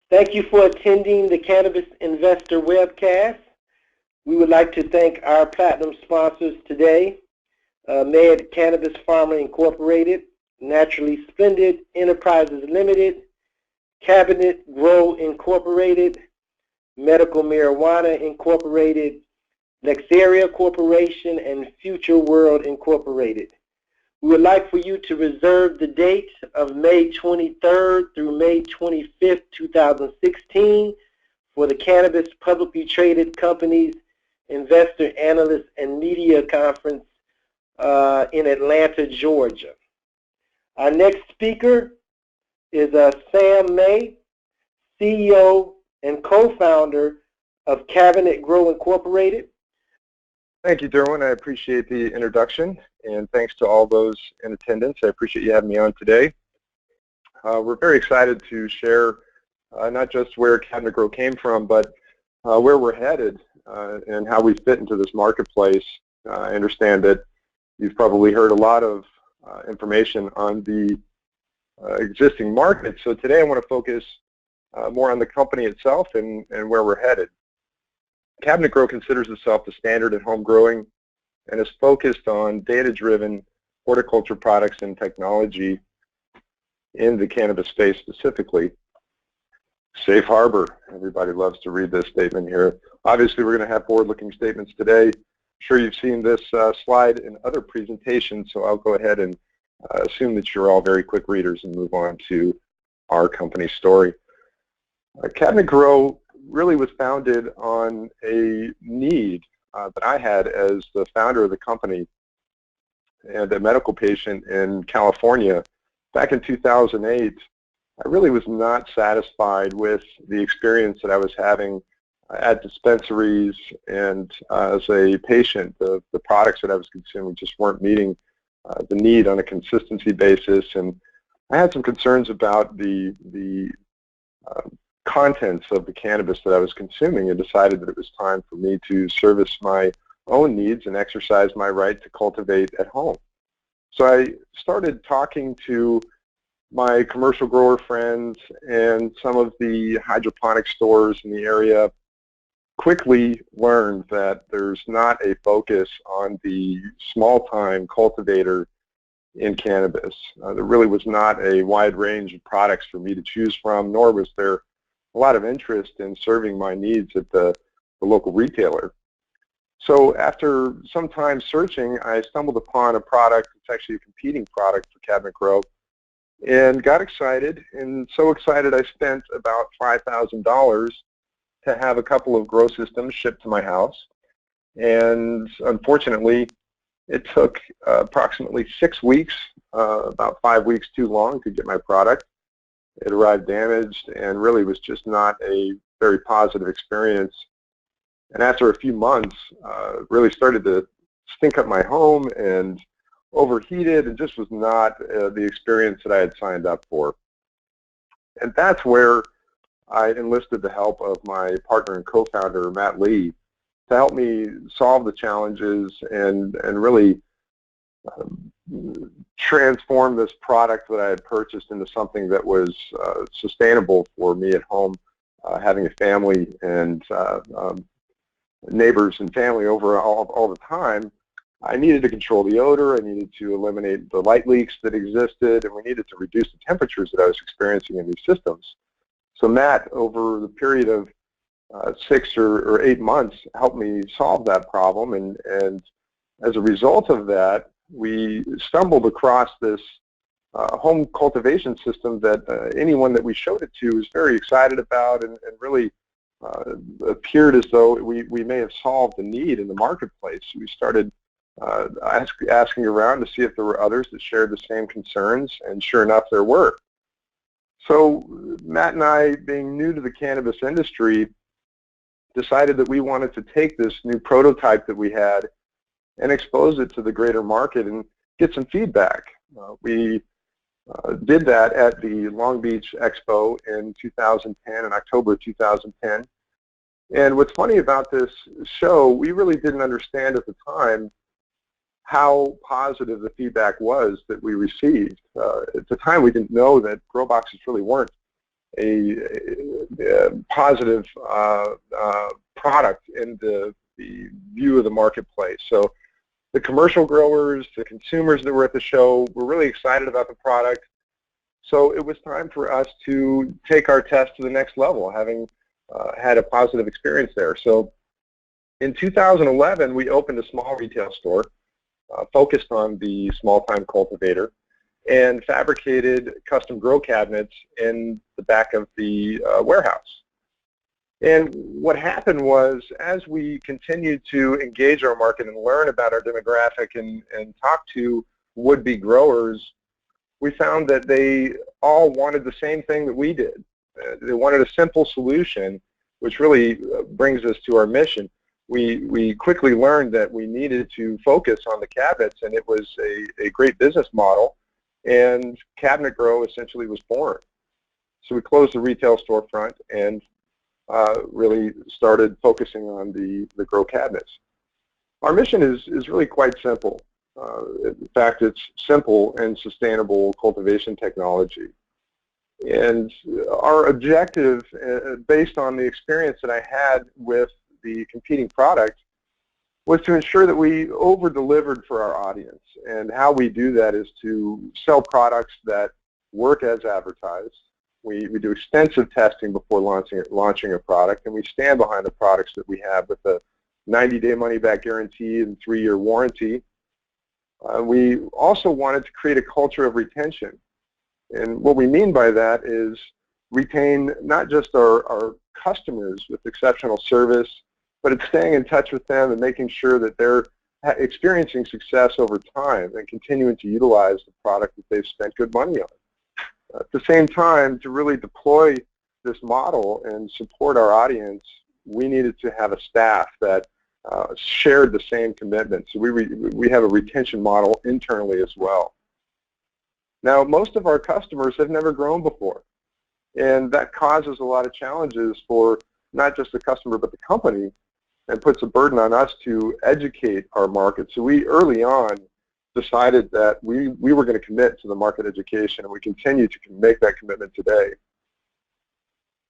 Thank you for attending the Cannabis Investor webcast. We would like to thank our platinum sponsors today, Med Cannabis Pharma Incorporated, Naturally Splendid Enterprises Limited, Cabinet Grow Incorporated, Medical Marijuana Incorporated, Lexaria Corporation, and Future World Incorporated. We would like for you to reserve the date of May 23rd through May 25th, 2016 for the Cannabis Publicly Traded Companies Investor, Analyst, and Media Conference in Atlanta, Georgia. Our next speaker is Sam May, CEO and co-founder of Cabinet Grow Incorporated. Thank you, Derwin. I appreciate the introduction, and thanks to all those in attendance. I appreciate you having me on today. We're very excited to share not just where Cabinet Grow came from, but where we're headed and how we fit into this marketplace. I understand that you've probably heard a lot of information on the existing market, so today I want to focus more on the company itself and where we're headed. Cabinet Grow considers itself the standard in home growing and is focused on data-driven horticulture products and technology in the cannabis space specifically. Safe harbor. Everybody loves to read this statement here. Obviously, we're going to have forward-looking statements today. I'm sure you've seen this slide in other presentations, so I'll go ahead and assume that you're all very quick readers and move on to our company story. Cabinet Grow really was founded on a need that I had as the founder of the company and a medical patient in California. Back in 2008, I really was not satisfied with the experience that I was having at dispensaries and as a patient. The products that I was consuming just weren't meeting the need on a consistency basis, and I had some concerns about the contents of the cannabis that I was consuming, and decided that it was time for me to service my own needs and exercise my right to cultivate at home. So I started talking to my commercial grower friends and some of the hydroponic stores in the area. Quickly learned that there's not a focus on the small-time cultivator in cannabis. There really was not a wide range of products for me to choose from, nor was there a lot of interest in serving my needs at the local retailer. So after some time searching, I stumbled upon a product. It's actually a competing product for Cabinet Grow, and got excited, and so excited I spent about $5,000 to have a couple of grow systems shipped to my house. And unfortunately, it took approximately 6 weeks, about 5 weeks too long to get my product. It arrived damaged and really was just not a very positive experience. And after a few months, really started to stink up my home and overheated, and just was not the experience that I had signed up for. And that's where I enlisted the help of my partner and co-founder, Matt Lee, to help me solve the challenges and really transform this product that I had purchased into something that was sustainable for me at home, having a family and neighbors and family over all the time. I needed to control the odor, I needed to eliminate the light leaks that existed, and we needed to reduce the temperatures that I was experiencing in these systems. So Matt, over the period of 6 or 8 months, helped me solve that problem, and as a result of that, we stumbled across this home cultivation system that anyone that we showed it to was very excited about, and really appeared as though we may have solved the need in the marketplace. We started asking around to see if there were others that shared the same concerns, and sure enough, there were. So Matt and I, being new to the cannabis industry, decided that we wanted to take this new prototype that we had and expose it to the greater market and get some feedback. We did that at the Long Beach Expo in 2010, in October of 2010. And what's funny about this show, we really didn't understand at the time how positive the feedback was that we received. At the time, we didn't know that grow boxes really weren't a positive product in the view of the marketplace. So the commercial growers, the consumers that were at the show were really excited about the product. So it was time for us to take our test to the next level, having had a positive experience there. So in 2011, we opened a small retail store focused on the small-time cultivator and fabricated custom grow cabinets in the back of the warehouse. And what happened was, as we continued to engage our market and learn about our demographic and talk to would-be growers, we found that they all wanted the same thing that we did. They wanted a simple solution, which really brings us to our mission. We quickly learned that we needed to focus on the cabinets, and it was a great business model, and Cabinet Grow essentially was born. So we closed the retail storefront and really started focusing on the grow cabinets. Our mission is really quite simple. In fact, it's simple and sustainable cultivation technology. And our objective, based on the experience that I had with the competing product, was to ensure that we over-delivered for our audience. And how we do that is to sell products that work as advertised. We do extensive testing before launching a product, and we stand behind the products that we have with a 90-day money-back guarantee and 3-year warranty. We also wanted to create a culture of retention. And what we mean by that is retain not just our customers with exceptional service, but it's staying in touch with them and making sure that they're experiencing success over time and continuing to utilize the product that they've spent good money on. At the same time, to really deploy this model and support our audience, we needed to have a staff that shared the same commitment. So we have a retention model internally as well. Now, most of our customers have never grown before, and that causes a lot of challenges for not just the customer but the company, and puts a burden on us to educate our market. So we early on decided that we were going to commit to the market education, and we continue to make that commitment today.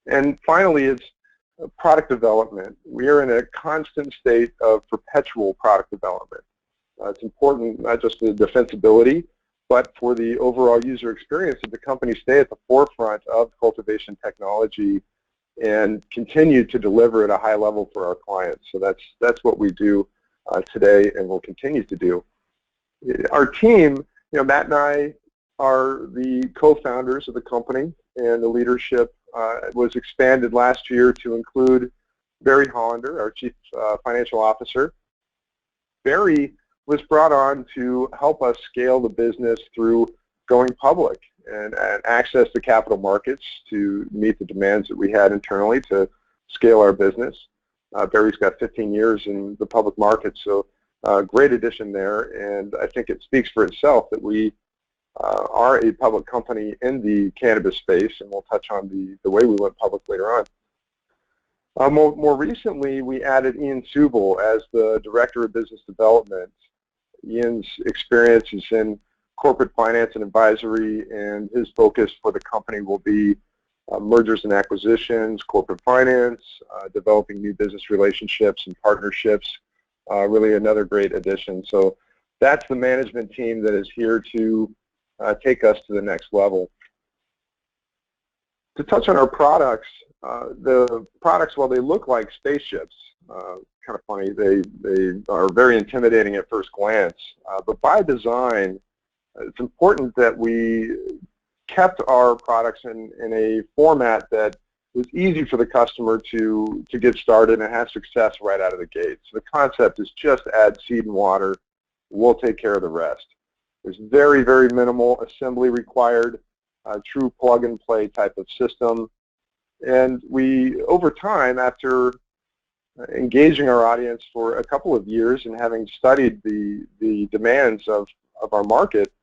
And finally, it's product development. We are in a constant state of perpetual product development. It's important not just for the defensibility, but for the overall user experience that the company stay at the forefront of cultivation technology and continue to deliver at a high level for our clients. So that's what we do today and will continue to do. Our team, Matt and I are the co-founders of the company, and the leadership was expanded last year to include Barry Hollander, our Chief Financial Officer. Barry was brought on to help us scale the business through going public and access the capital markets to meet the demands that we had internally to scale our business. Barry's got 15 years in the public market, so great addition there, and I think it speaks for itself that we are a public company in the cannabis space, and we'll touch on the way we went public later on. More recently, we added Ian Subel as the Director of Business Development. Ian's experience is in corporate finance and advisory, and his focus for the company will be mergers and acquisitions, corporate finance, developing new business relationships and partnerships. Really another great addition. So that's the management team that is here to take us to the next level. To touch on our products, the products, while they look like spaceships, kind of funny, they are very intimidating at first glance, but by design, it's important that we kept our products in a format that was easy for the customer to get started and have success right out of the gate. So the concept is just add seed and water, we'll take care of the rest. There's very, very minimal assembly required, a true plug-and-play type of system. And we, over time, after engaging our audience for a couple of years and having studied the demands of our market,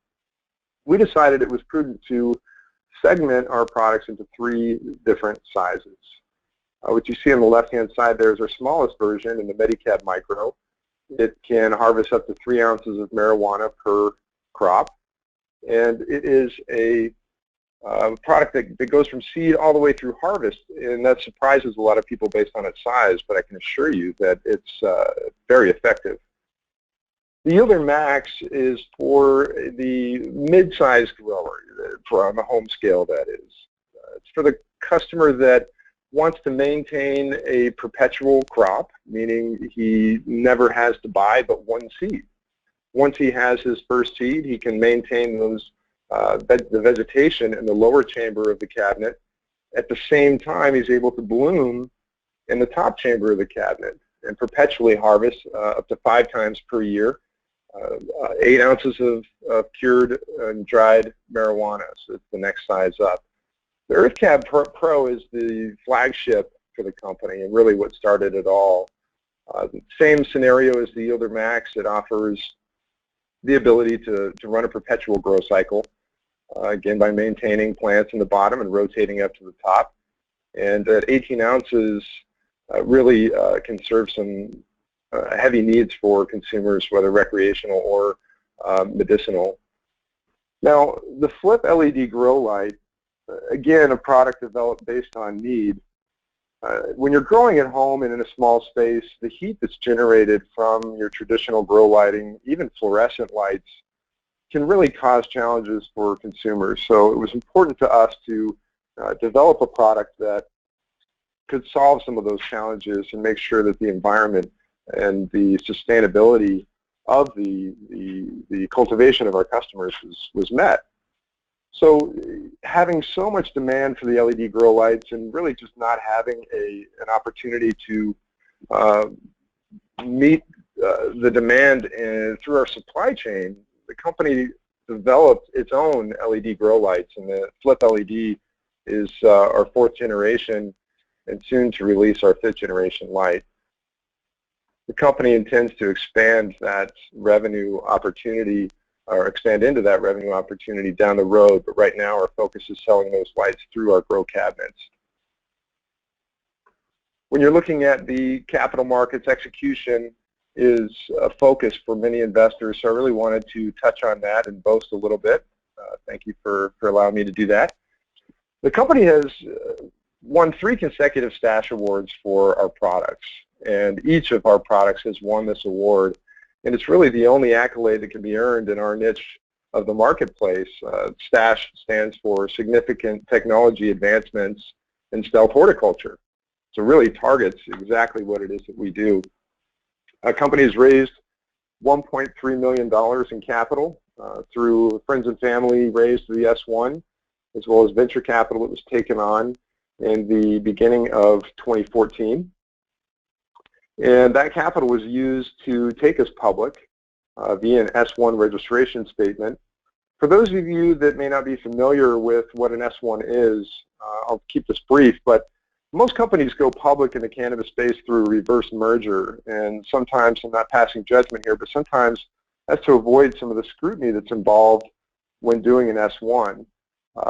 we decided it was prudent to segment our products into 3 different sizes. What you see on the left-hand side there is our smallest version in the Medicab Micro. It can harvest up to 3 ounces of marijuana per crop, and it is a a product that goes from seed all the way through harvest, and that surprises a lot of people based on its size, but I can assure you that it's very effective. The Yielder Max is for the mid-sized grower, on a home scale, that is. It's for the customer that wants to maintain a perpetual crop, meaning he never has to buy but one seed. Once he has his first seed, he can maintain those the vegetation in the lower chamber of the cabinet. At the same time, he's able to bloom in the top chamber of the cabinet and perpetually harvest up to 5 times per year, 8 ounces of cured and dried marijuana. So it's the next size up. The EarthCab Pro is the flagship for the company and really what started it all. Same scenario as the Yielder Max. It offers the ability to run a perpetual grow cycle, again by maintaining plants in the bottom and rotating up to the top. And at 18 ounces, really can serve some heavy needs for consumers, whether recreational or medicinal. Now, the Flip LED grow light, again, a product developed based on need. When you're growing at home and in a small space, the heat that's generated from your traditional grow lighting, even fluorescent lights, can really cause challenges for consumers. So it was important to us to develop a product that could solve some of those challenges and make sure that the environment and the sustainability of the cultivation of our customers was met. So having so much demand for the LED grow lights and really just not having an opportunity to meet the demand through our supply chain, the company developed its own LED grow lights, and the Flip LED is our 4th generation and soon to release our 5th generation light. The company intends to expand that revenue opportunity or expand into that revenue opportunity down the road, but right now our focus is selling those lights through our grow cabinets. When you're looking at the capital markets, execution is a focus for many investors, so I really wanted to touch on that and boast a little bit. Thank you for allowing me to do that. The company has won 3 consecutive Stash Awards for our products, and each of our products has won this award. And it's really the only accolade that can be earned in our niche of the marketplace. STASH stands for Significant Technology Advancements in Stealth Horticulture. So it really targets exactly what it is that we do. Our company has raised $1.3 million in capital through friends and family raised through the S1, as well as venture capital that was taken on in the beginning of 2014. And that capital was used to take us public via an S1 registration statement. For those of you that may not be familiar with what an S1 is, I'll keep this brief, but most companies go public in the cannabis space through a reverse merger, and sometimes, I'm not passing judgment here, but sometimes that's to avoid some of the scrutiny that's involved when doing an S1.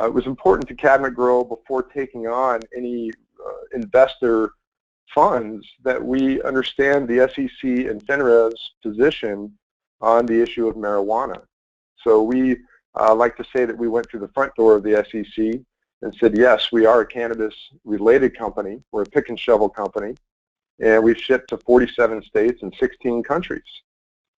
It was important to Cabinet Grow before taking on any investor funds that we understand the SEC and FINRA's position on the issue of marijuana. So we like to say that we went through the front door of the SEC and said, yes, we are a cannabis-related company. We're a pick and shovel company, and we've shipped to 47 states and 16 countries.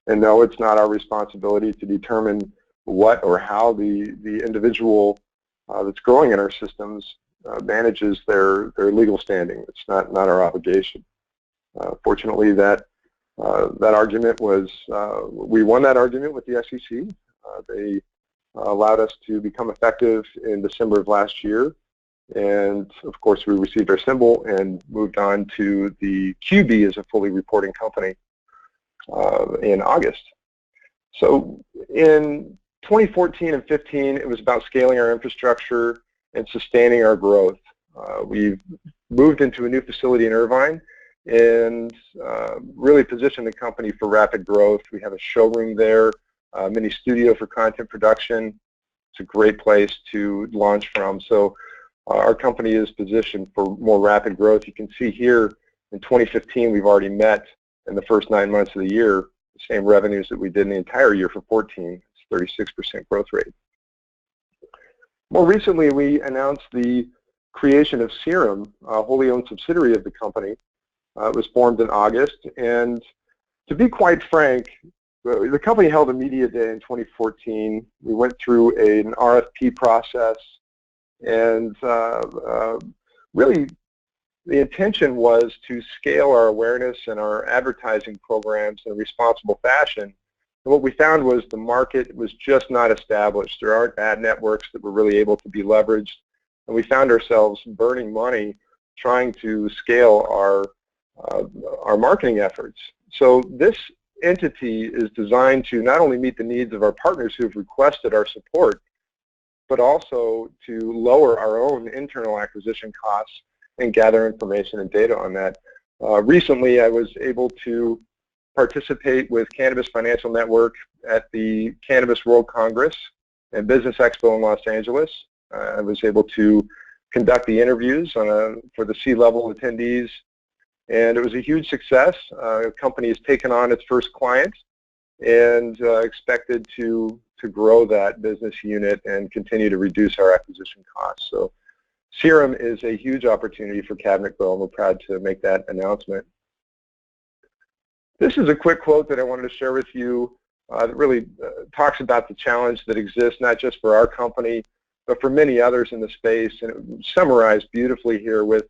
And no, it's not our responsibility to determine what or how the individual that's growing in our systems manages their legal standing. It's not our obligation. Fortunately, that argument was, we won that argument with the SEC. They allowed us to become effective in December of last year, and of course we received our symbol and moved on to the QB as a fully reporting company in August. So in 2014 and 15, it was about scaling our infrastructure and sustaining our growth. We've moved into a new facility in Irvine and really positioned the company for rapid growth. We have a showroom there, a mini studio for content production. It's a great place to launch from. So our company is positioned for more rapid growth. You can see here in 2015 we've already met in the first 9 months of the year the same revenues that we did in the entire year for 14. It's 36% growth rate. More recently, we announced the creation of Serum, a wholly owned subsidiary of the company. It was formed in August, and to be quite frank, the company held a media day in 2014. We went through an RFP process, and really the intention was to scale our awareness and our advertising programs in a responsible fashion. And what we found was the market was just not established. There aren't ad networks that were really able to be leveraged, and we found ourselves burning money trying to scale our marketing efforts. So this entity is designed to not only meet the needs of our partners who have requested our support, but also to lower our own internal acquisition costs and gather information and data on that. Recently, I was able to participate with Cannabis Financial Network at the Cannabis World Congress and Business Expo in Los Angeles. I was able to conduct the interviews for the C-level attendees, and it was a huge success. The company has taken on its first client and expected to grow that business unit and continue to reduce our acquisition costs. So Serum is a huge opportunity for Cabinet Grow, and we're proud to make that announcement. This is a quick quote that I wanted to share with you that really talks about the challenge that exists, not just for our company, but for many others in the space, and it summarized beautifully here with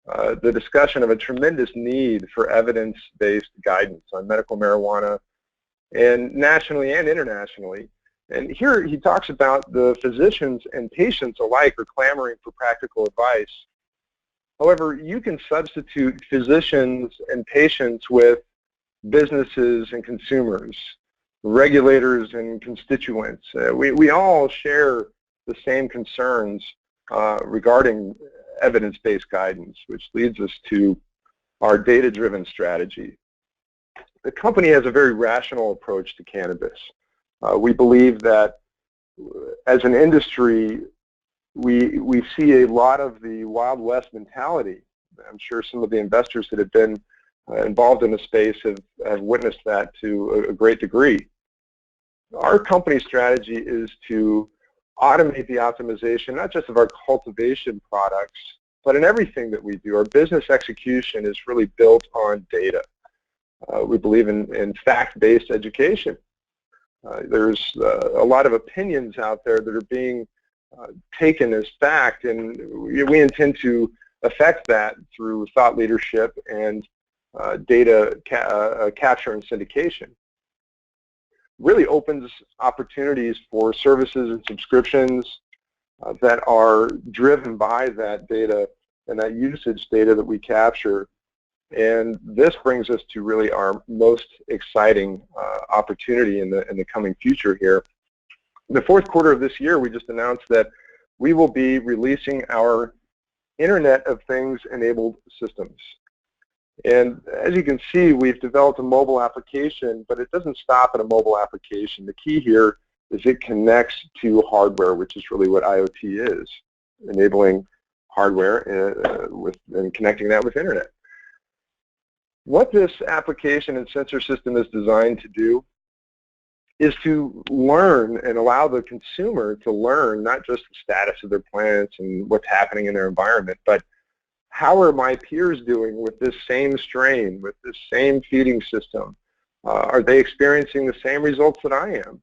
the discussion of a tremendous need for evidence-based guidance on medical marijuana, and nationally and internationally. And here he talks about the physicians and patients alike are clamoring for practical advice. However, you can substitute physicians and patients with businesses and consumers, regulators and constituents. We all share the same concerns regarding evidence-based guidance, which leads us to our data-driven strategy. The company has a very rational approach to cannabis. We believe that as an industry, we see a lot of the Wild West mentality. I'm sure some of the investors that have been involved in the space have witnessed that to a great degree. Our company strategy is to automate the optimization, not just of our cultivation products, but in everything that we do. Our business execution is really built on data. We believe in fact-based education. There's a lot of opinions out there that are being taken as fact, and we intend to affect that through thought leadership and data capture and syndication. Really opens opportunities for services and subscriptions that are driven by that data and that usage data that we capture. And this brings us to really our most exciting opportunity in the coming future here. In the fourth quarter of this year, we just announced that we will be releasing our Internet of Things enabled systems. And as you can see, we've developed a mobile application, but it doesn't stop at a mobile application. The key here is it connects to hardware, which is really what IoT is, enabling hardware and connecting that with Internet. What this application and sensor system is designed to do is to learn and allow the consumer to learn not just the status of their plants and what's happening in their environment, but how are my peers doing with this same strain, with this same feeding system? Are they experiencing the same results that I am?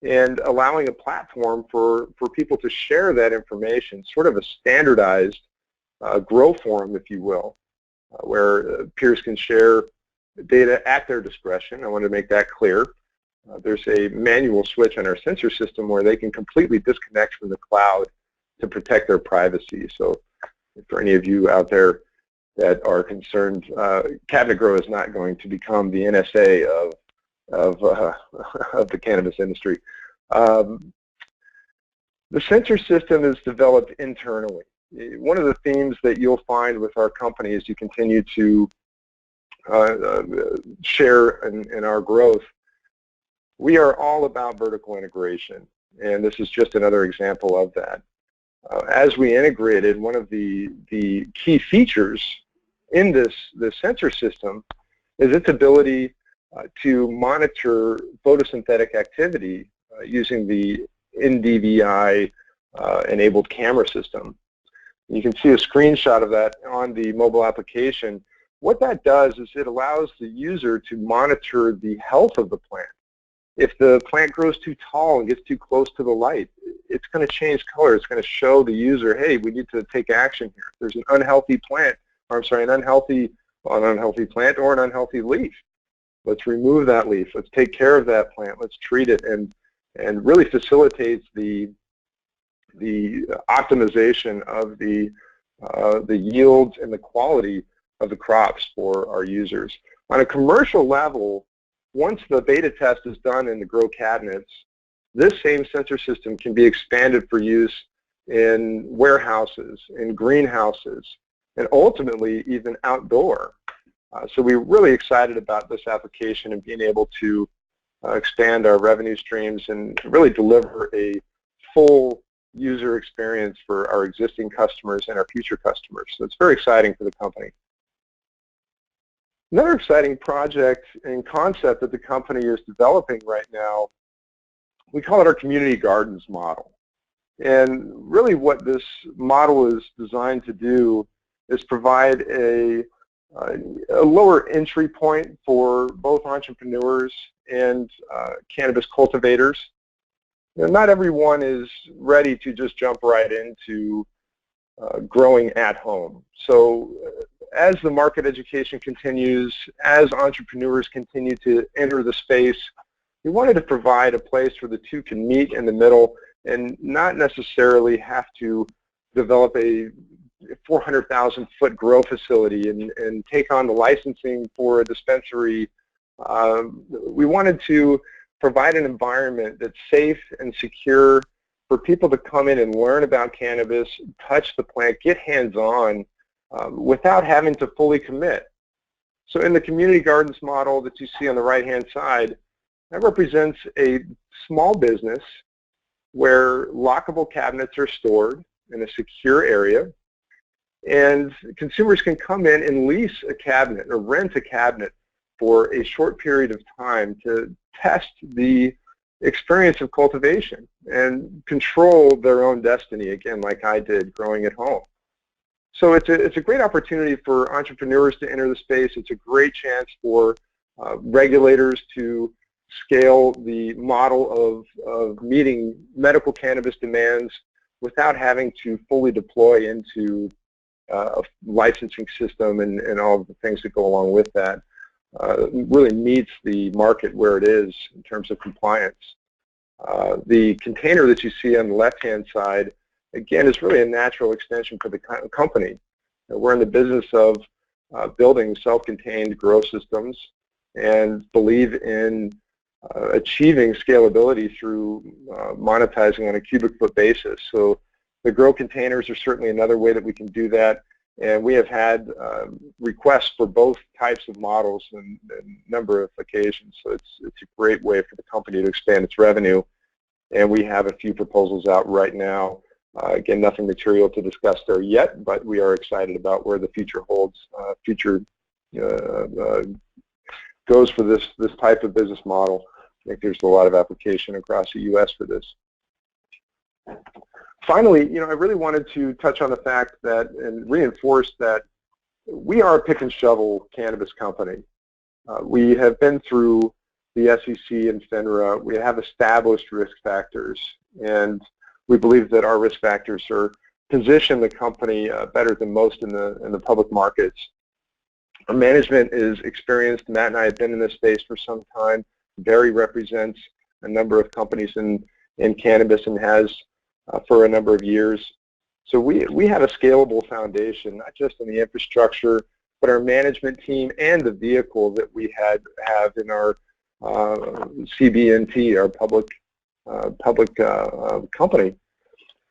And allowing a platform for people to share that information, sort of a standardized grow forum, if you will, where peers can share data at their discretion. I want to make that clear. There's a manual switch on our sensor system where they can completely disconnect from the cloud to protect their privacy. So for any of you out there that are concerned, Cabinet Grow is not going to become the NSA of the cannabis industry. The sensor system is developed internally. One of the themes that you'll find with our company as you continue to share in our growth, we are all about vertical integration, and this is just another example of that. As we integrated, one of the key features in this sensor system is its ability to monitor photosynthetic activity using the NDVI enabled camera system. You can see a screenshot of that on the mobile application. What that does is it allows the user to monitor the health of the plant. If the plant grows too tall and gets too close to the light, it's going to change color. It's going to show the user, hey, we need to take action here. If there's an unhealthy plant, or I'm sorry, an unhealthy plant or an unhealthy leaf, let's remove that leaf. Let's take care of that plant. Let's treat it, and really facilitates the optimization of the yields and the quality of the crops for our users. On a commercial level, once the beta test is done in the grow cabinets, this same sensor system can be expanded for use in warehouses, in greenhouses, and ultimately even outdoor. So we're really excited about this application and being able to expand our revenue streams and really deliver a full user experience for our existing customers and our future customers. So it's very exciting for the company. Another exciting project and concept that the company is developing right now, we call it our community gardens model. And really what this model is designed to do is provide a lower entry point for both entrepreneurs and cannabis cultivators. You know, not everyone is ready to just jump right into growing at home. So as the market education continues, as entrepreneurs continue to enter the space, we wanted to provide a place where the two can meet in the middle and not necessarily have to develop a 400,000-foot grow facility and take on the licensing for a dispensary. We wanted to provide an environment that's safe and secure for people to come in and learn about cannabis, touch the plant, get hands-on without having to fully commit. So in the community gardens model that you see on the right-hand side, that represents a small business where lockable cabinets are stored in a secure area, and consumers can come in and lease a cabinet or rent a cabinet for a short period of time to test the experience of cultivation and control their own destiny, again, like I did growing at home. So it's a great opportunity for entrepreneurs to enter the space. It's a great chance for regulators to scale the model of meeting medical cannabis demands without having to fully deploy into a licensing system and all of the things that go along with that. Really meets the market where it is in terms of compliance. The container that you see on the left-hand side, again, is really a natural extension for the company. We're in the business of building self-contained grow systems and believe in achieving scalability through monetizing on a cubic foot basis. So the grow containers are certainly another way that we can do that. And we have had requests for both types of models on a number of occasions. So it's a great way for the company to expand its revenue. And we have a few proposals out right now. Again, nothing material to discuss there yet, but we are excited about where the future holds. Goes for this type of business model. I think there's a lot of application across the U.S. for this. Finally, I really wanted to touch on the fact that and reinforce that we are a pick and shovel cannabis company. We have been through the SEC and FINRA. We have established risk factors, and we believe that our risk factors position the company better than most in the public markets. Our management is experienced. Matt and I have been in this space for some time. Barry represents a number of companies in cannabis and has for a number of years. So we have a scalable foundation, not just in the infrastructure, but our management team and the vehicle that we have in our CBNT, our public company.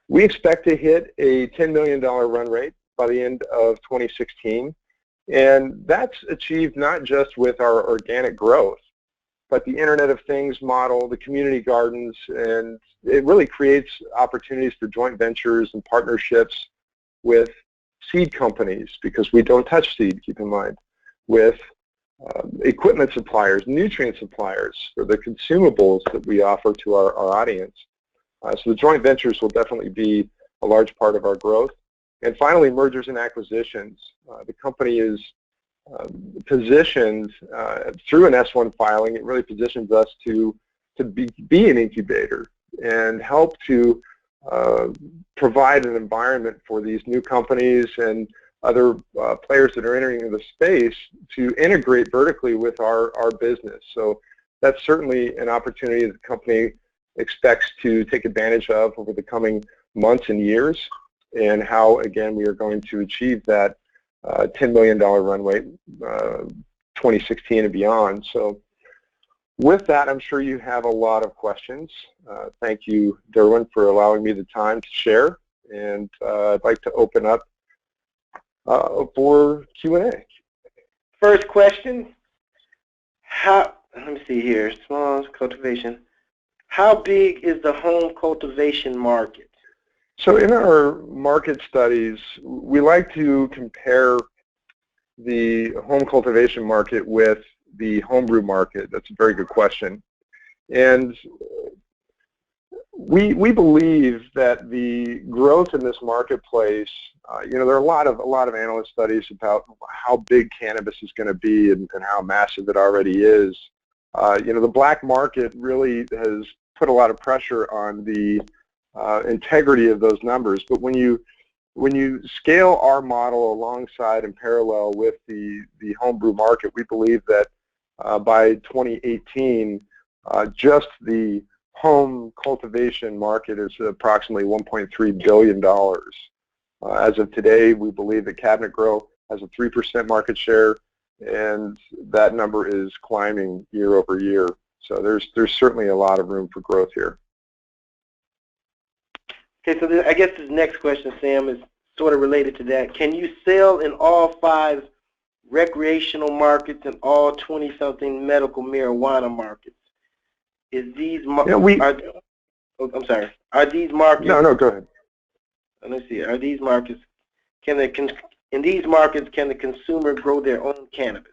We expect to hit a $10 million run rate by the end of 2016. And that's achieved not just with our organic growth, but the Internet of Things model, the community gardens, and it really creates opportunities for joint ventures and partnerships with seed companies, because we don't touch seed, keep in mind, with equipment suppliers, nutrient suppliers for the consumables that we offer to our audience. So the joint ventures will definitely be a large part of our growth. And finally, mergers and acquisitions. The company is positioned through an S1 filing. It really positions us to be an incubator and help to provide an environment for these new companies and other players that are entering the space to integrate vertically with our business. So that's certainly an opportunity that the company expects to take advantage of over the coming months and years, and how, again, we are going to achieve that $10 million runway 2016 and beyond. So with that, I'm sure you have a lot of questions. Thank you, Derwin, for allowing me the time to share, and I'd like to open up for Q&A. First question, let me see here, small cultivation. How big is the home cultivation market? So in our market studies, we like to compare the home cultivation market with the homebrew market. That's a very good question. And we believe that the growth in this marketplace, there are a lot of analyst studies about how big cannabis is going to be and how massive it already is. The black market really has put a lot of pressure on the integrity of those numbers. But when you scale our model alongside and parallel with the homebrew market, we believe that by 2018, just the home cultivation market is approximately $1.3 billion. As of today, we believe that cabinet grow has a 3% market share, and that number is climbing year over year. So there's certainly a lot of room for growth here. Okay, so I guess this next question, Sam, is sort of related to that. Can you sell in all 5 recreational markets and all 20-something medical marijuana markets? Is these I'm sorry. Are these markets? No, go ahead. Let's see. Are these markets? In these markets, can the consumer grow their own cannabis?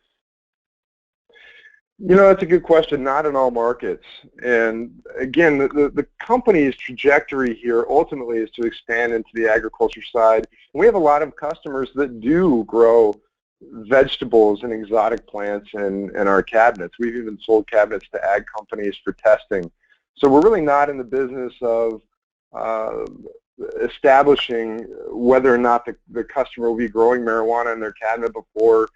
That's a good question. Not in all markets. And again, the company's trajectory here ultimately is to expand into the agriculture side. We have a lot of customers that do grow vegetables and exotic plants in our cabinets. We've even sold cabinets to ag companies for testing. So we're really not in the business of establishing whether or not the customer will be growing marijuana in their cabinet before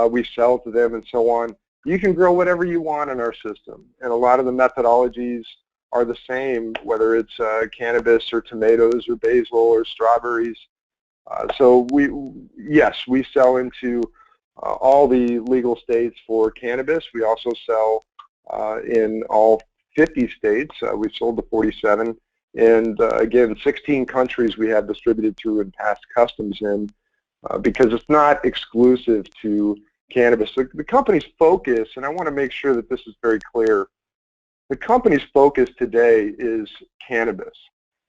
we sell to them and so on. You can grow whatever you want in our system, and a lot of the methodologies are the same, whether it's cannabis or tomatoes or basil or strawberries. So yes, we sell into all the legal states for cannabis. We also sell in all 50 states. We've sold to 47. And again, 16 countries we have distributed through and passed customs in because it's not exclusive to cannabis. The company's focus, and I want to make sure that this is very clear, the company's focus today is cannabis.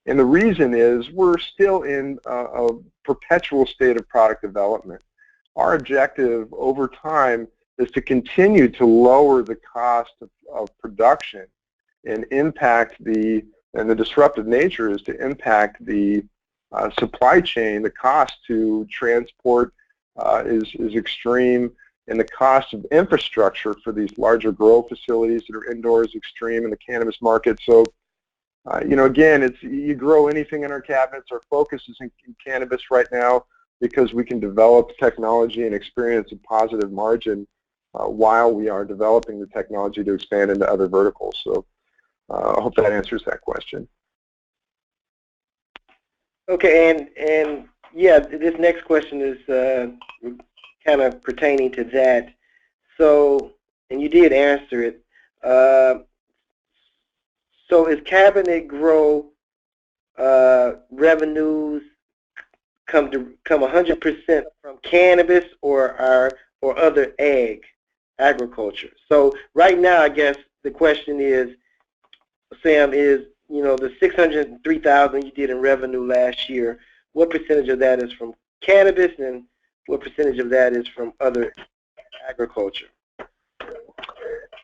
And the reason is we're still in a perpetual state of product development. Our objective over time is to continue to lower the cost of production and and the disruptive nature is to impact the supply chain. The cost to transport is extreme, and the cost of infrastructure for these larger grow facilities that are indoors is extreme in the cannabis market. So again, you grow anything in our cabinets. Our focus is in cannabis right now because we can develop technology and experience a positive margin while we are developing the technology to expand into other verticals. So I hope that answers that question. Okay, and yeah, this next question is kind of pertaining to that. So, and you did answer it. So is cabinet grow revenues come 100% from cannabis or other agriculture? So right now, I guess the question is, Sam, is the $603,000 you did in revenue last year, what percentage of that is from cannabis and what percentage of that is from other agriculture?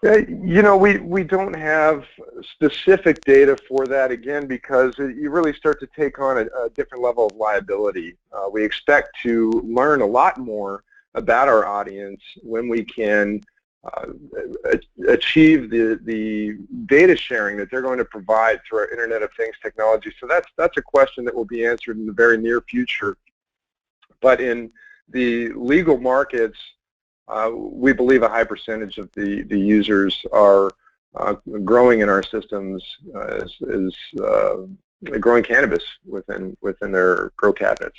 You know, we don't have specific data for that, again, because you really start to take on a different level of liability. We expect to learn a lot more about our audience when we can achieve the data sharing that they're going to provide through our Internet of Things technology. So that's a question that will be answered in the very near future. But in the legal markets, we believe a high percentage of the users are growing in our systems as growing cannabis within their grow cabinets.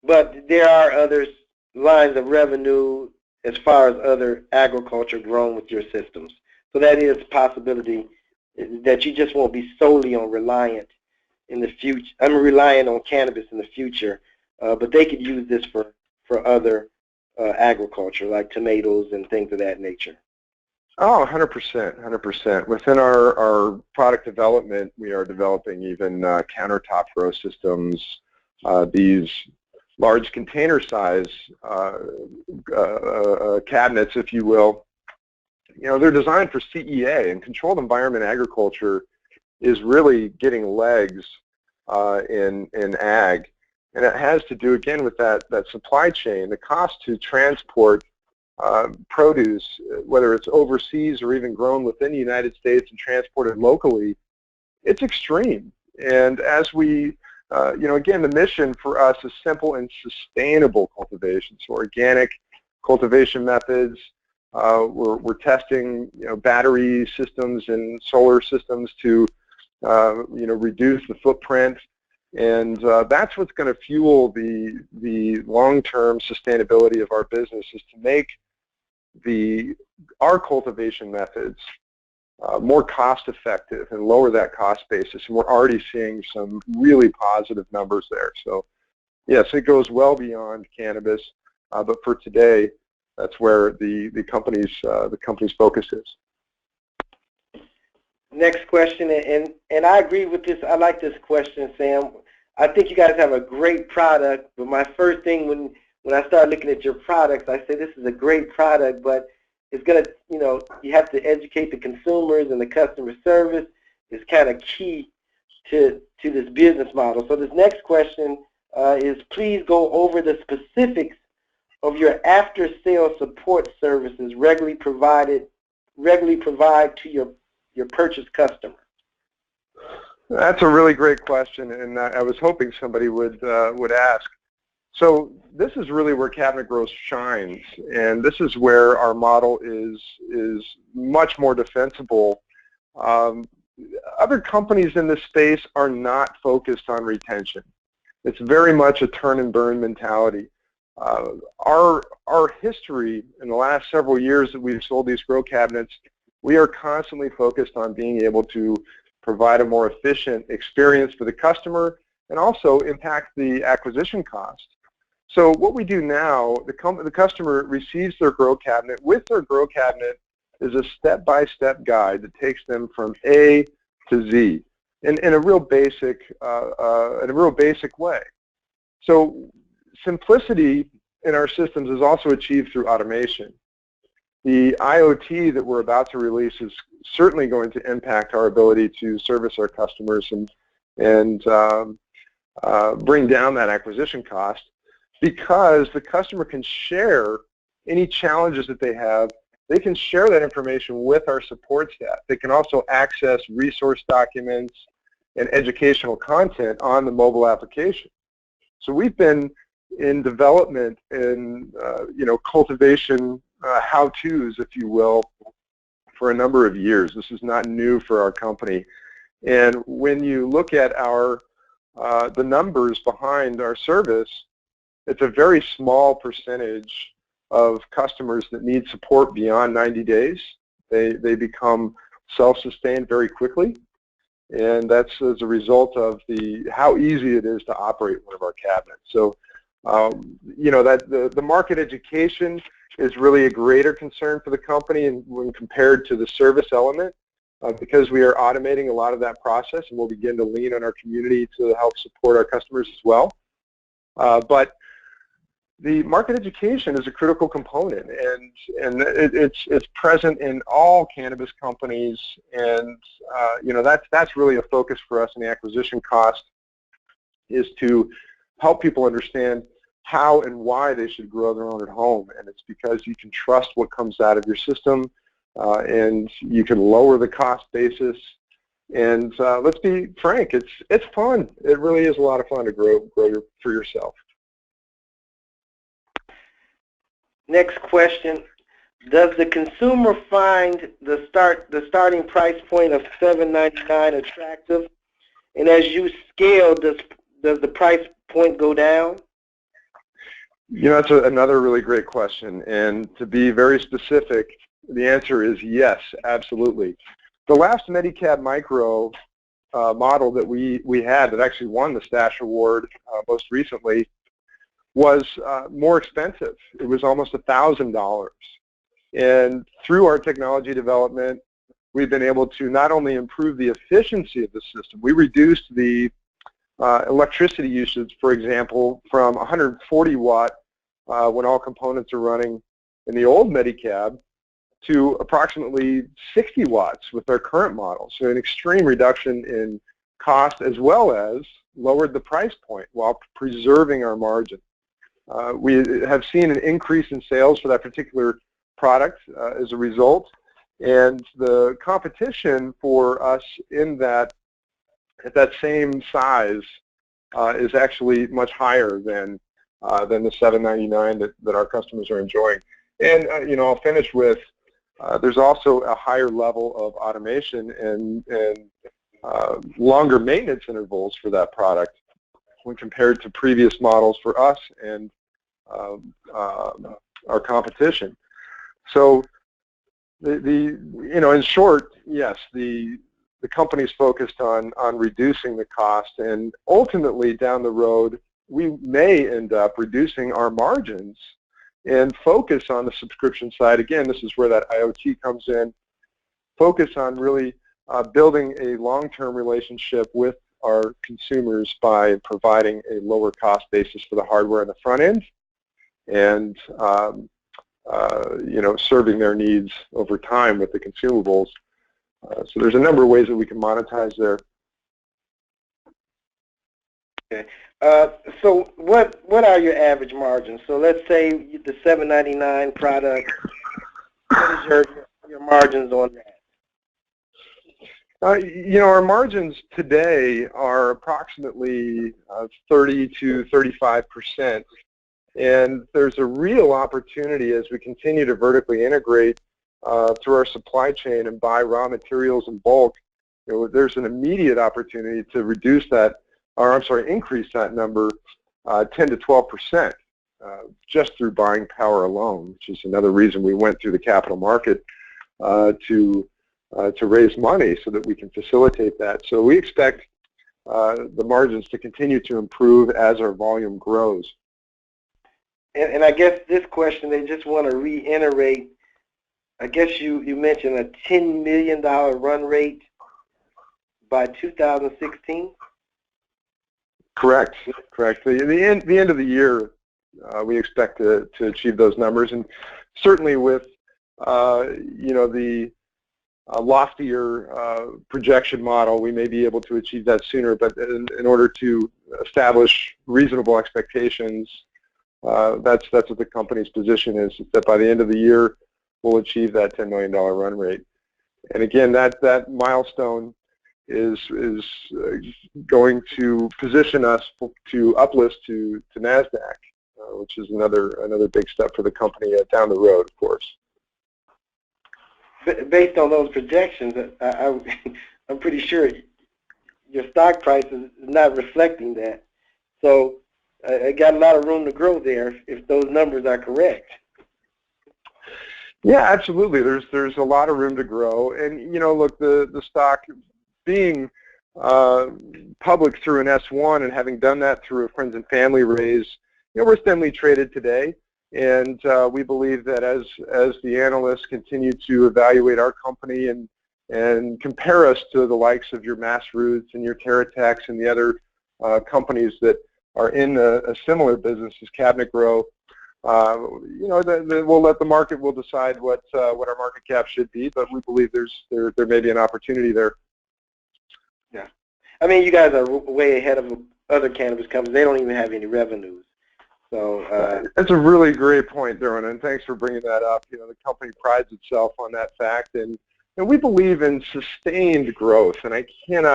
But there are other lines of revenue as far as other agriculture grown with your systems. So that is a possibility that you just won't be solely on reliant in the future. I'm relying on cannabis in the future, but they could use this for other agriculture, like tomatoes and things of that nature. Oh, 100%, 100%. Within our product development, we are developing even countertop grow systems, these large container size cabinets, if you will. You know, they're designed for CEA, and controlled environment agriculture is really getting legs in ag. And it has to do, again, with that supply chain. The cost to transport produce, whether it's overseas or even grown within the United States and transported locally, it's extreme. And as we, you know, again, the mission for us is simple and sustainable cultivation. So organic cultivation methods. We're testing, you know, battery systems and solar systems to, you know, reduce the footprint. And that's what's going to fuel the long-term sustainability of our business, is to make our cultivation methods more cost-effective and lower that cost basis. And we're already seeing some really positive numbers there. So yes, it goes well beyond cannabis, but for today, that's where the company's focus is. Next question, and I agree with this. I like this question, Sam. I think you guys have a great product, but my first thing when I start looking at your products, I say this is a great product, but it's going to, you know, you have to educate the consumers, and the customer service is kind of key to this business model. So this next question is, please go over the specifics of your after-sale support services regularly provide to your purchase customer. That's a really great question, and I was hoping somebody would ask. So this is really where Cabinet Growth shines, and this is where our model is much more defensible. Other companies in this space are not focused on retention. It's very much a turn and burn mentality. Our history in the last several years that we've sold these grow cabinets, we are constantly focused on being able to provide a more efficient experience for the customer and also impact the acquisition cost. So what we do now, the customer receives their grow cabinet. With their grow cabinet is a step-by-step guide that takes them from A to Z in a real basic way. So simplicity in our systems is also achieved through automation. The IoT that we're about to release is certainly going to impact our ability to service our customers and bring down that acquisition cost, because the customer can share any challenges that they have. They can share that information with our support staff. They can also access resource documents and educational content on the mobile application. So we've been in development in cultivation how-tos, if you will, for a number of years. This is not new for our company. And when you look at the numbers behind our service, it's a very small percentage of customers that need support beyond 90 days. They become self-sustained very quickly, and that's as a result of how easy it is to operate one of our cabinets. So, that the market education is really a greater concern for the company, and when compared to the service element, because we are automating a lot of that process, and we'll begin to lean on our community to help support our customers as well. But the market education is a critical component, and it's present in all cannabis companies, and that's really a focus for us in the acquisition cost, is to help people understand how and why they should grow their own at home. And it's because you can trust what comes out of your system, and you can lower the cost basis. And let's be frank, it's fun. It really is a lot of fun to grow for yourself. Next question: does the consumer find the starting price point of $7.99 attractive? And as you scale, does the price point go down? That's another really great question. And to be very specific, the answer is yes, absolutely. The last Medicab Micro model that we had that actually won the Stash Award most recently was more expensive. It was almost $1,000. And through our technology development, we've been able to not only improve the efficiency of the system, we reduced the electricity usage, for example, from 140 watt when all components are running in the old Medicab to approximately 60 watts with our current model. So an extreme reduction in cost, as well as lowered the price point while preserving our margin. We have seen an increase in sales for that particular product as a result, and the competition for us in that at that same size is actually much higher than the $7.99 that our customers are enjoying. And I'll finish with there's also a higher level of automation and longer maintenance intervals for that product when compared to previous models for us and our competition. So in short, yes, the company's focused on reducing the cost, and ultimately down the road we may end up reducing our margins and focus on the subscription side. Again, this is where that IoT comes in. Focus on really building a long-term relationship with our consumers by providing a lower cost basis for the hardware on the front end, and serving their needs over time with the consumables. So there's a number of ways that we can monetize there. Okay. So what are your average margins? So let's say the $7.99 product. What is your margins on that? Our margins today are approximately 30 to 35%, and there's a real opportunity as we continue to vertically integrate through our supply chain and buy raw materials in bulk. There's an immediate opportunity to reduce that, increase that number 10 to 12% just through buying power alone, which is another reason we went through the capital market to raise money so that we can facilitate that. So we expect the margins to continue to improve as our volume grows. And I guess this question, they just want to reiterate, I guess you mentioned a $10 million run rate by 2016? Correct. The end of the year, we expect to achieve those numbers, and certainly with the loftier projection model, we may be able to achieve that sooner. But in order to establish reasonable expectations, that's what the company's position is that by the end of the year, we'll achieve that $10 million run rate. And again, that milestone is going to position us to uplist to NASDAQ, which is another big step for the company down the road, of course. Based on those projections, I'm pretty sure your stock price is not reflecting that. So I got a lot of room to grow there if those numbers are correct. Yeah, absolutely. There's a lot of room to grow, and look, the stock being public through an S1 and having done that through a friends and family raise, we're thinly traded today, and we believe that as the analysts continue to evaluate our company and compare us to the likes of your Massroots and your TerraTechs and the other companies that are in a similar business as Cabinet Grow, we'll let the market will decide what our market cap should be, but we believe there may be an opportunity there. Yeah, I mean, you guys are way ahead of other cannabis companies. They don't even have any revenues. So that's a really great point, Derwin, and thanks for bringing that up. You know, the company prides itself on that fact, and we believe in sustained growth, and I can't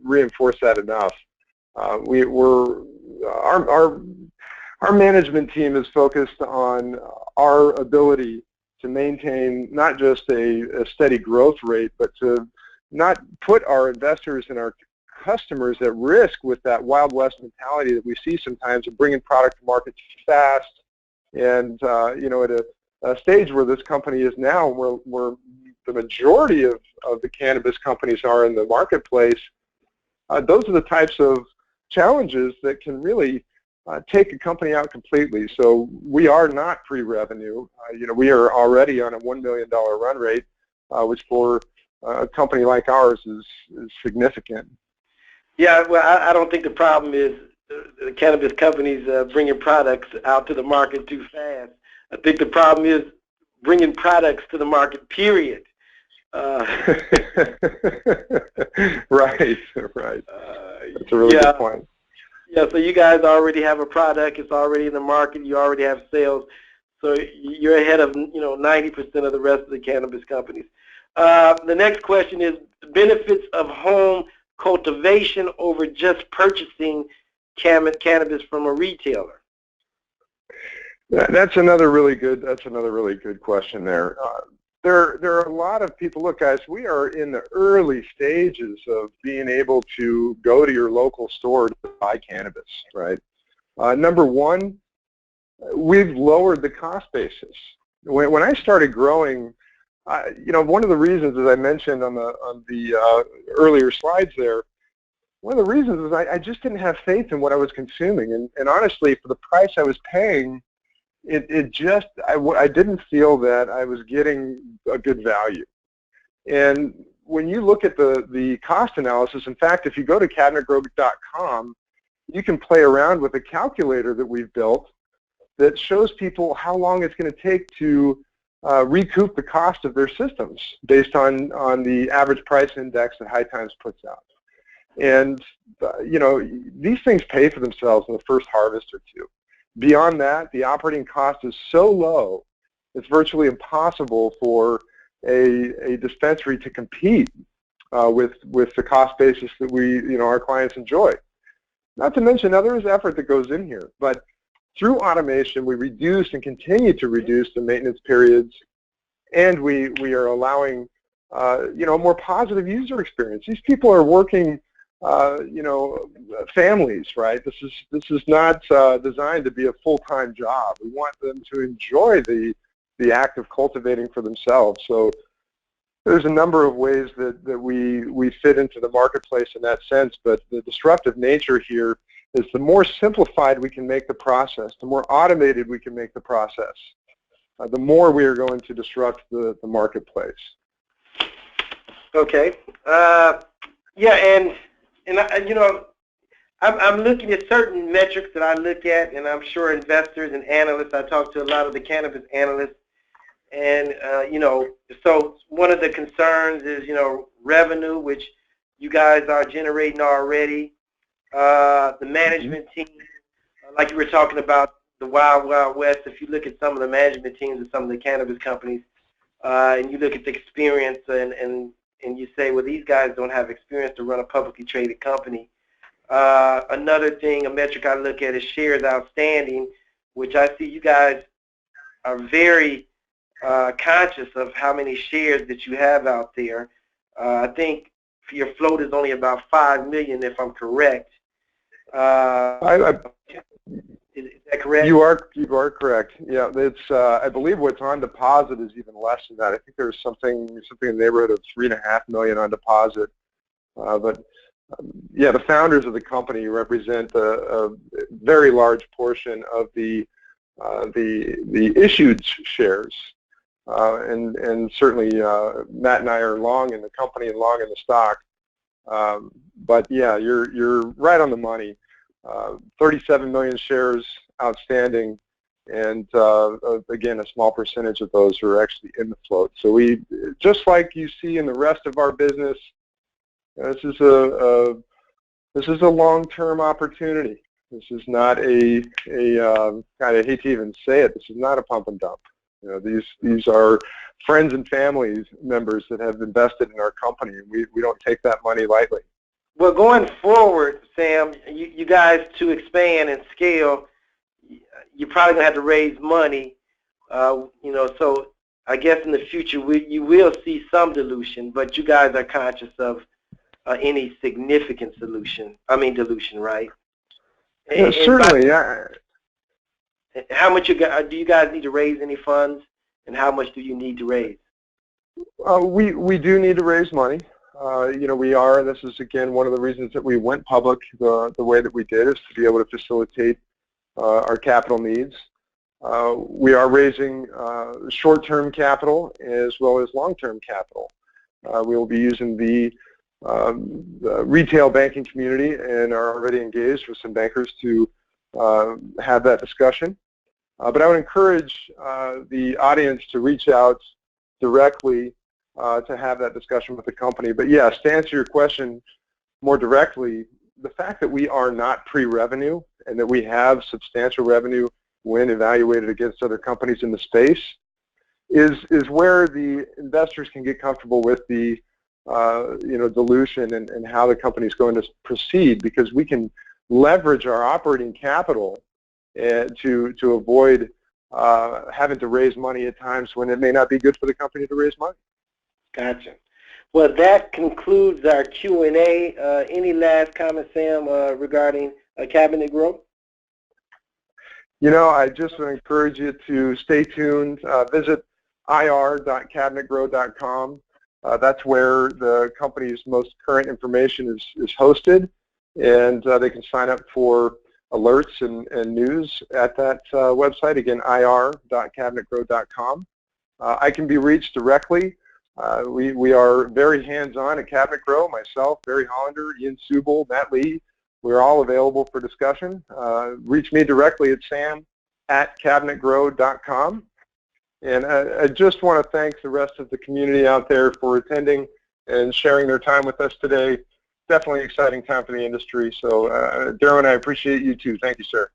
reinforce that enough. Our management team is focused on our ability to maintain not just a steady growth rate, but to not put our investors and our customers at risk with that Wild West mentality that we see sometimes of bringing product to market fast. And at a stage where this company is now, where the majority of the cannabis companies are in the marketplace, those are the types of challenges that can really take a company out completely. So we are not pre-revenue. We are already on a $1 million run rate, which for a company like ours is significant. Yeah, well, I don't think the problem is the cannabis companies bringing products out to the market too fast. I think the problem is bringing products to the market, period. Right. That's a really good point. Yeah, so you guys already have a product. It's already in the market. You already have sales. So you're ahead of 90% of the rest of the cannabis companies. The next question is benefits of home cultivation over just purchasing cannabis from a retailer. That's another really good question there. There are a lot of people. Look, guys, we are in the early stages of being able to go to your local store to buy cannabis, right? Number one, we've lowered the cost basis. When I started growing, one of the reasons, as I mentioned on the earlier slides there, one of the reasons is I just didn't have faith in what I was consuming, and honestly, for the price I was paying, I didn't feel that I was getting a good value. And when you look at the cost analysis, in fact, if you go to cabinetgrow.com, you can play around with a calculator that we've built that shows people how long it's going to take to recoup the cost of their systems based on the average price index that High Times puts out. And these things pay for themselves in the first harvest or two. Beyond that, the operating cost is so low, it's virtually impossible for a dispensary to compete with the cost basis that our clients enjoy. Not to mention, now there is effort that goes in here, but through automation, we reduce and continue to reduce the maintenance periods, and we are allowing a more positive user experience. These people are working families, right? This is not designed to be a full-time job. We want them to enjoy the act of cultivating for themselves. So there's a number of ways that we fit into the marketplace in that sense, but the disruptive nature here is the more simplified we can make the process, the more automated we can make the process, the more we are going to disrupt the marketplace. Okay. I'm looking at certain metrics that I look at, and I'm sure investors and analysts, I talk to a lot of the cannabis analysts, and, so one of the concerns is, revenue, which you guys are generating already, the management team, like you were talking about the Wild Wild West. If you look at some of the management teams of some of the cannabis companies, and you look at the experience and you say, well, these guys don't have experience to run a publicly traded company. Another thing, a metric I look at is shares outstanding, which I see you guys are very conscious of how many shares that you have out there. I think your float is only about 5 million, if I'm correct. Is that correct? You are correct. Yeah, it's. I believe what's on deposit is even less than that. I think there's something in the neighborhood of 3.5 million on deposit. Yeah, the founders of the company represent a very large portion of the issued shares, and certainly Matt and I are long in the company and long in the stock. But yeah, you're right on the money. 37 million shares outstanding, and again, a small percentage of those are actually in the float. So we, just like you see in the rest of our business, this is a long-term opportunity. This is not I hate to even say it, this is not a pump and dump. You know, these are friends and family members that have invested in our company, and we don't take that money lightly. Well, going forward, Sam, you guys, to expand and scale, you're probably going to have to raise money, you know, so I guess in the future you will see some dilution, but you guys are conscious of any significant dilution, right? Yeah, certainly. How much do you guys need to raise any funds, and how much do you need to raise? We do need to raise money. You know, we are. This is again one of the reasons that we went public the way that we did, is to be able to facilitate our capital needs. We are raising short-term capital as well as long-term capital. We will be using the retail banking community and are already engaged with some bankers to have that discussion. But I would encourage the audience to reach out directly to have that discussion with the company. But yes, to answer your question more directly, the fact that we are not pre-revenue and that we have substantial revenue when evaluated against other companies in the space is where the investors can get comfortable with the you know, dilution and how the company is going to proceed, because we can leverage our operating capital to avoid having to raise money at times when it may not be good for the company to raise money. Gotcha. Well, that concludes our Q&A. Any last comments, Sam, regarding Cabinet Grow? You know, I just would encourage you to stay tuned. Visit ir.cabinetgrow.com. That's where the company's most current information is hosted, and they can sign up for alerts and news at that website. Again, ir.cabinetgrow.com. I can be reached directly. We are very hands-on at Cabinet Grow. Myself, Barry Hollander, Ian Subel, Matt Lee, we're all available for discussion. Reach me directly at sam@cabinetgrow.com. And I just want to thank the rest of the community out there for attending and sharing their time with us today. Definitely an exciting time for the industry. So, Darwin, I appreciate you too. Thank you, sir.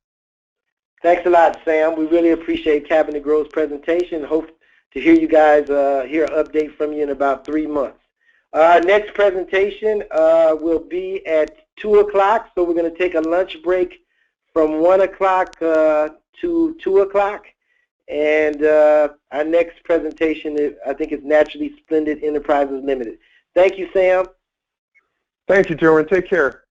Thanks a lot, Sam. We really appreciate Cabinet Grow's presentation. Hope to hear you guys, hear an update from you in about 3 months. Next presentation will be at 2 o'clock, so we're going to take a lunch break from 1 o'clock to 2 o'clock. And our next presentation, I think, is Naturally Splendid Enterprises Limited. Thank you, Sam. Thank you, Darwin. Take care.